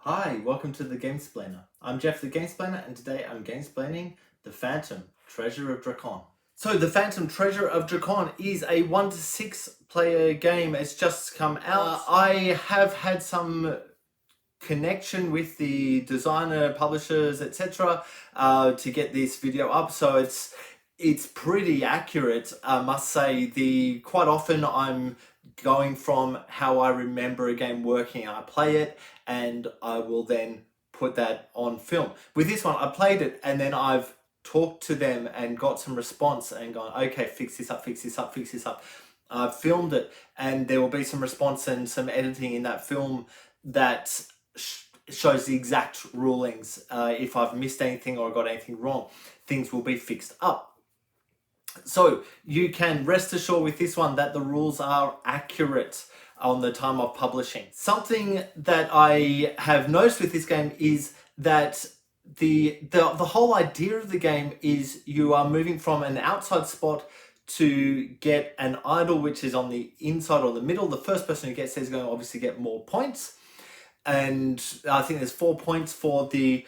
Hi, welcome to the Gamesplainer. I'm Jeff the Gamesplainer, and today I'm gamesplaining The Phantom Treasure of Drakon. So The Phantom Treasure of Drakon is a 1 to 6 player game. It's just come out. I have had some connection with the designer, publishers, etc. To get this video up, so it's pretty accurate, I must say. Quite often I'm going from how I remember a game working. I play it and I will then put that on film. With this one, I played it and then I've talked to them and got some response and gone, okay, fix this up, fix this up, fix this up. I've filmed it and there will be some response and some editing in that film that shows the exact rulings. If I've missed anything or got anything wrong, things will be fixed up. So you can rest assured with this one that the rules are accurate on the time of publishing. Something that I have noticed with this game is that the whole idea of the game is you are moving from an outside spot to get an idol which is on the inside or the middle. The first person who gets there is going to obviously get more points. And I think there's 4 points for the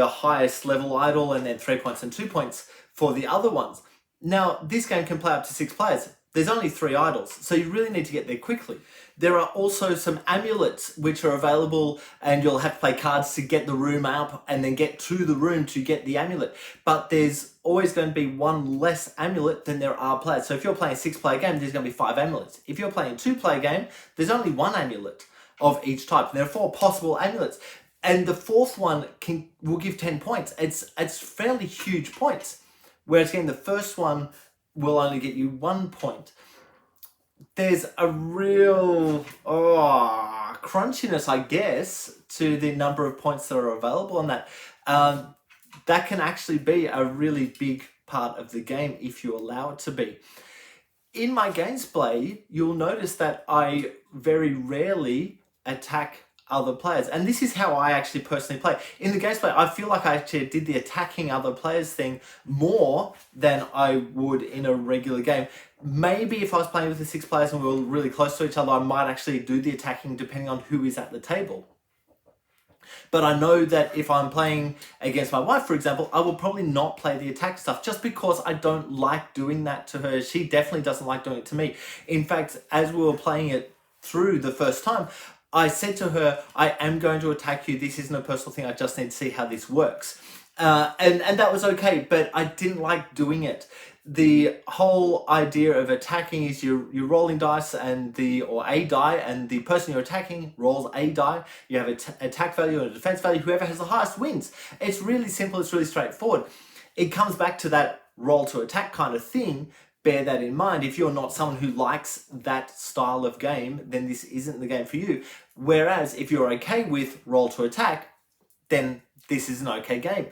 highest level idol, and then 3 points and 2 points for the other ones. Now, this game can play up to 6 players. There's only 3 idols, so you really need to get there quickly. There are also some amulets which are available, and you'll have to play cards to get the room up and then get to the room to get the amulet. But there's always going to be one less amulet than there are players. So if you're playing a 6-player game, there's going to be 5 amulets. If you're playing a 2-player game, there's only 1 amulet of each type. There are 4 possible amulets. And the 4th one will give 10 points. It's fairly huge points. Whereas again, the first one will only get you 1 point. There's a real crunchiness, I guess, to the number of points that are available on that. That can actually be a really big part of the game if you allow it to be. In my gameplay, you'll notice that I very rarely attack other players, and this is how I actually personally play. In the gameplay, I feel like I actually did the attacking other players thing more than I would in a regular game. Maybe if I was playing with the 6 players and we were really close to each other, I might actually do the attacking depending on who is at the table. But I know that if I'm playing against my wife, for example, I will probably not play the attack stuff just because I don't like doing that to her. She definitely doesn't like doing it to me. In fact, as we were playing it through the first time, I said to her, I am going to attack you. This isn't a personal thing. I just need to see how this works. And that was okay, but I didn't like doing it. The whole idea of attacking is you're rolling dice or a die, and the person you're attacking rolls a die. You have an attack value and a defense value. Whoever has the highest wins. It's really simple. It's really straightforward. It comes back to that roll to attack kind of thing. Bear that in mind. If you're not someone who likes that style of game, then this isn't the game for you. Whereas if you're okay with roll to attack, then this is an okay game.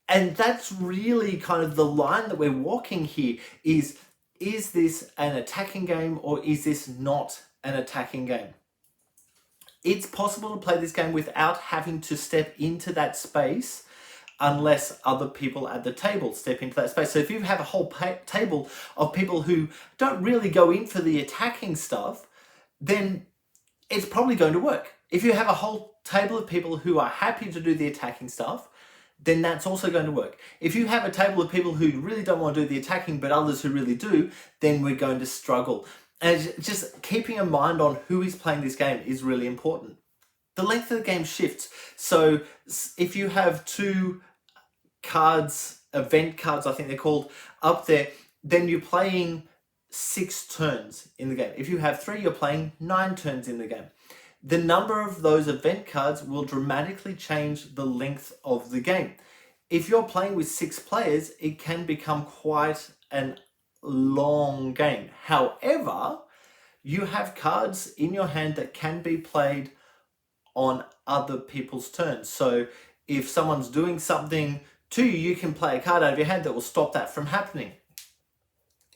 And that's really kind of the line that we're walking here is this an attacking game or is this not an attacking game? It's possible to play this game without having to step into that space unless other people at the table step into that space. So if you have a whole table of people who don't really go in for the attacking stuff, then it's probably going to work. If you have a whole table of people who are happy to do the attacking stuff, then that's also going to work. If you have a table of people who really don't want to do the attacking, but others who really do, then we're going to struggle. And just keeping in mind on who is playing this game is really important. The length of the game shifts. So if you have 2 cards, event cards, I think they're called, up there, then you're playing 6 turns in the game. If you have 3, you're playing 9 turns in the game. The number of those event cards will dramatically change the length of the game. If you're playing with 6 players, it can become quite a long game. However, you have cards in your hand that can be played on other people's turns. So if someone's doing something to you, you can play a card out of your hand that will stop that from happening.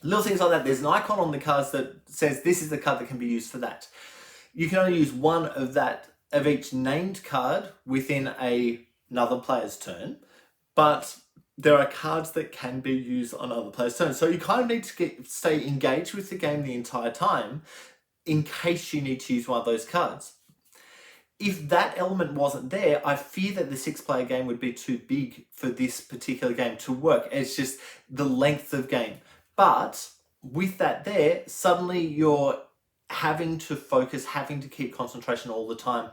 Little things like that. There's an icon on the cards that says this is the card that can be used for that. You can only use one of each named card within another player's turn, but there are cards that can be used on other players' turns. So you kind of need to stay engaged with the game the entire time in case you need to use one of those cards. if that element wasn't there, I fear that the 6-player game would be too big for this particular game to work. It's just the length of game. But with that there, suddenly you're having to focus, having to keep concentration all the time.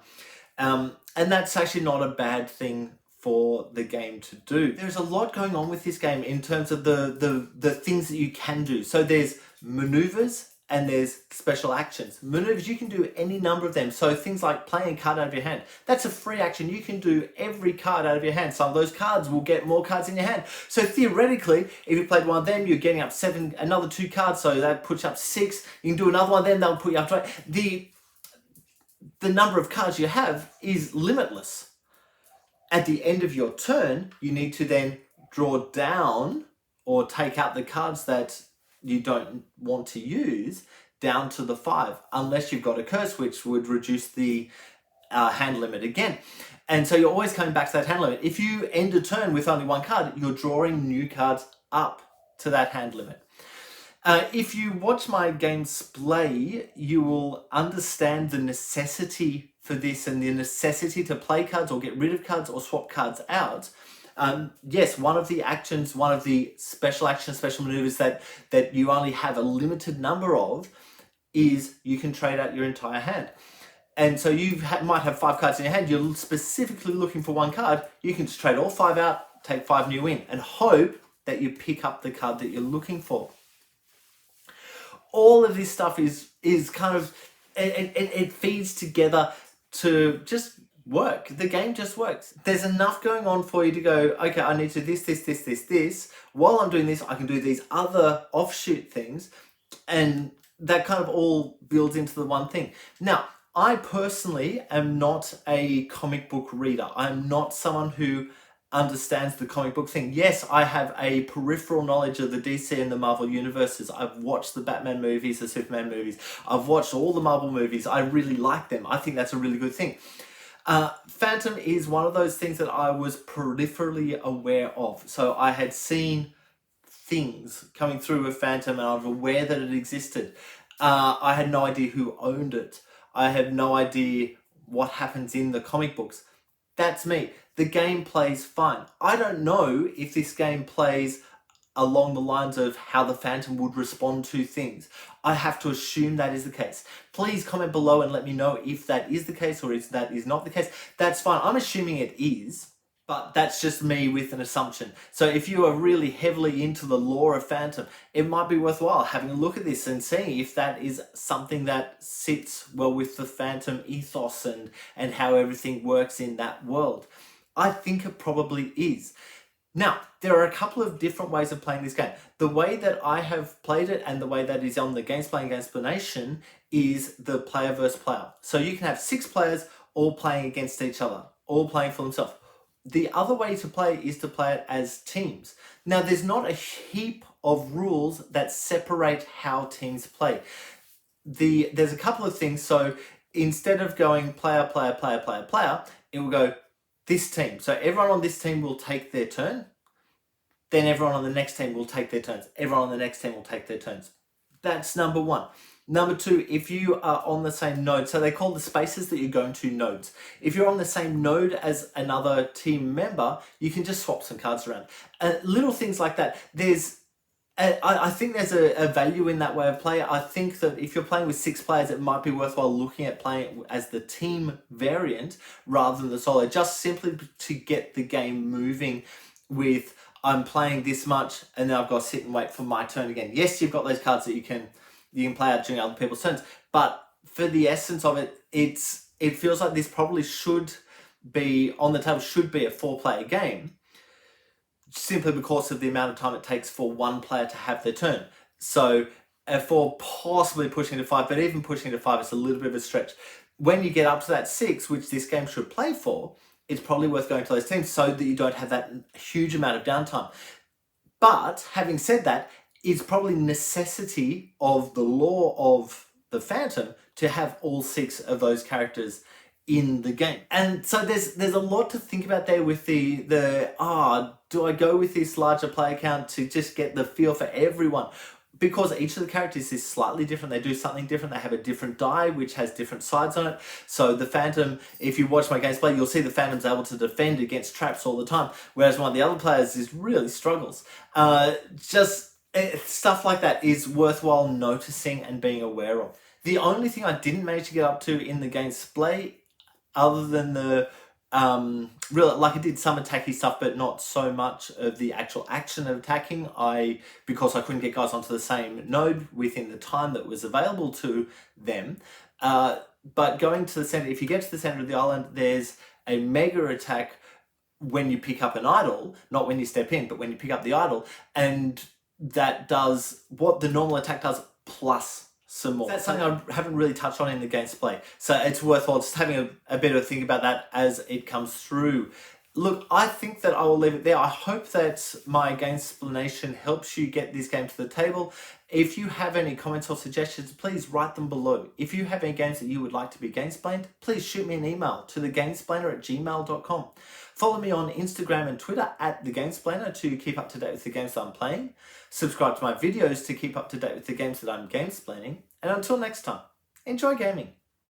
And that's actually not a bad thing for the game to do. There's a lot going on with this game in terms of the things that you can do. So there's maneuvers and there's special actions. Maneuvers, you can do any number of them. So things like playing a card out of your hand, that's a free action. You can do every card out of your hand. Some of those cards will get more cards in your hand. So theoretically, if you played one of them, you're getting up 7, another 2 cards, so that puts you up 6. You can do another one, then they'll put you up to 8. The number of cards you have is limitless. At the end of your turn, you need to then draw down or take out the cards that you don't want to use down to the 5, unless you've got a curse, which would reduce the hand limit again. And so you're always coming back to that hand limit. If you end a turn with only 1 card, you're drawing new cards up to that hand limit. If you watch my games play, you will understand the necessity for this and the necessity to play cards or get rid of cards or swap cards out. Yes, one of the actions, one of the special actions, special maneuvers that you only have a limited number of is you can trade out your entire hand. And so you might have 5 cards in your hand, you're specifically looking for 1 card, you can just trade all 5 out, take 5 new in, and hope that you pick up the card that you're looking for. All of this stuff is kind of, it feeds together to just work. The game just works. There's enough going on for you to go, okay, I need to do this. While I'm doing this, I can do these other offshoot things, and that kind of all builds into the one thing. Now, I personally am not a comic book reader. I'm not someone who understands the comic book thing. Yes, I have a peripheral knowledge of the DC and the Marvel universes. I've watched the Batman movies, the Superman movies. I've watched all the Marvel movies. I really like them. I think that's a really good thing. Phantom is one of those things that I was peripherally aware of. So I had seen things coming through with Phantom and I was aware that it existed. I had no idea who owned it. I had no idea what happens in the comic books. That's me. The game plays fine. I don't know if this game plays along the lines of how the Phantom would respond to things. I have to assume that is the case. Please comment below and let me know if that is the case or if that is not the case. That's fine. I'm assuming it is, but that's just me with an assumption. So if you are really heavily into the lore of Phantom, it might be worthwhile having a look at this and seeing if that is something that sits well with the Phantom ethos and how everything works in that world. I think it probably is. Now, there are a couple of different ways of playing this game. The way that I have played it and the way that is on the Gamesplanation is the player versus player. So you can have 6 players all playing against each other, all playing for themselves. The other way to play is to play it as teams. Now, there's not a heap of rules that separate how teams play. There's a couple of things. So instead of going player, player, player, player, player, it will go this team. So everyone on this team will take their turn. Then everyone on the next team will take their turns. Everyone on the next team will take their turns. That's number 1. Number 2, if you are on the same node, so they call the spaces that you're going to nodes. If you're on the same node as another team member, you can just swap some cards around. Little things like that. I think there's a value in that way of play. I think that if you're playing with 6 players, it might be worthwhile looking at playing it as the team variant rather than the solo, just simply to get the game moving with, I'm playing this much and then I've got to sit and wait for my turn again. Yes, you've got those cards that you can play out during other people's turns, but for the essence of it, it feels like this probably should be on the table, should be a 4-player game, simply because of the amount of time it takes for one player to have their turn. So for possibly pushing to 5, but even pushing to 5, it's a little bit of a stretch. When you get up to that 6, which this game should play for, it's probably worth going to those teams so that you don't have that huge amount of downtime. But having said that, it's probably necessity of the lore of the Phantom to have all 6 of those characters in the game. And so there's a lot to think about there with do I go with this larger player count to just get the feel for everyone? because each of the characters is slightly different, they do something different, they have a different die which has different sides on it. So the Phantom, if you watch my gameplay, you'll see the Phantom's able to defend against traps all the time, whereas one of the other players is really struggles. Stuff like that is worthwhile noticing and being aware of. The only thing I didn't manage to get up to in the gameplay, other than the really, like, I did some attacky stuff, but not so much of the actual action of attacking. Because I couldn't get guys onto the same node within the time that was available to them. But going to the center, if you get to the center of the island, there's a mega attack when you pick up an idol, not when you step in, but when you pick up the idol, and that does what the normal attack does plus some more. That's something I haven't really touched on in the gameplay, so it's worthwhile just having a bit of a think about that as it comes through. Look, I think that I will leave it there. I hope that my Gamesplanation helps you get this game to the table. If you have any comments or suggestions, please write them below. If you have any games that you would like to be Gamesplained, please shoot me an email to thegamesplainer@gmail.com. Follow me on Instagram and Twitter @thegamesplainer to keep up to date with the games that I'm playing. Subscribe to my videos to keep up to date with the games that I'm gamesplaining. And until next time, enjoy gaming.